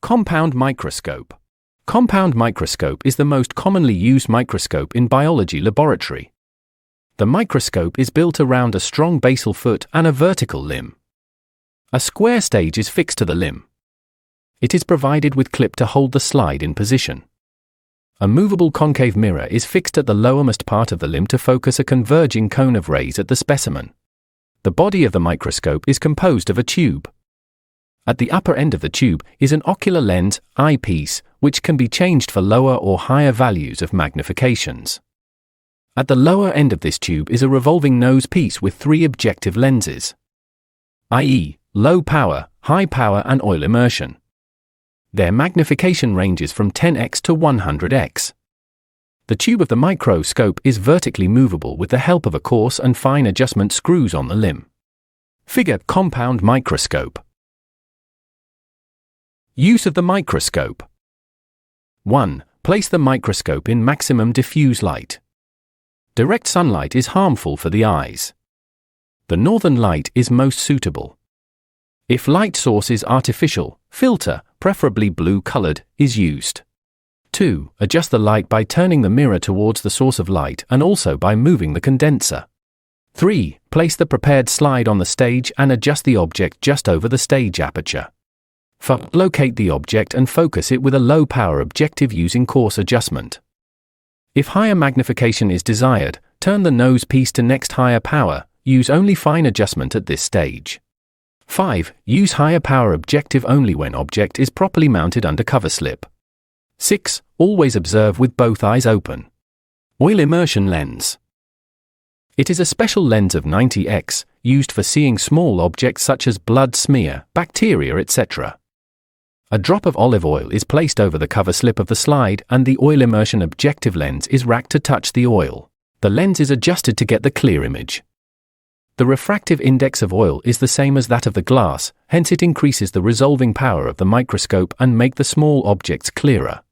Compound microscope. Compound microscope is the most commonly used microscope in biology laboratory. The microscope is built around a strong basal foot and a vertical limb. A square stage is fixed to the limb. It is provided with clip to hold the slide in position. A movable concave mirror is fixed at the lowermost part of the limb to focus a converging cone of rays at the specimen. The body of the microscope is composed of a tube. At the upper end of the tube is an ocular lens, eyepiece, which can be changed for lower or higher values of magnifications. At the lower end of this tube is a revolving nose piece with 3 objective lenses, i.e., low power, high power and oil immersion. Their magnification ranges from 10x to 100x. The tube of the microscope is vertically movable with the help of a coarse and fine adjustment screws on the limb. Figure compound microscope. Use of the microscope. 1. Place the microscope in maximum diffuse light. Direct sunlight is harmful for the eyes. The northern light is most suitable. If light source is artificial, filter, preferably blue-colored, is used. 2. Adjust the light by turning the mirror towards the source of light and also by moving the condenser. 3. Place the prepared slide on the stage and adjust the object just over the stage aperture. 4. Locate the object and focus it with a low-power objective using coarse adjustment. If higher magnification is desired, turn the nose piece to next higher power, use only fine adjustment at this stage. 5. Use higher power objective only when object is properly mounted under cover slip. 6. Always observe with both eyes open. Oil immersion lens. It is a special lens of 90x, used for seeing small objects such as blood smear, bacteria, etc. A drop of olive oil is placed over the cover slip of the slide and the oil immersion objective lens is racked to touch the oil. The lens is adjusted to get the clear image. The refractive index of oil is the same as that of the glass, hence it increases the resolving power of the microscope and make the small objects clearer.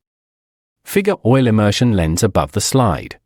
Figure oil immersion lens above the slide.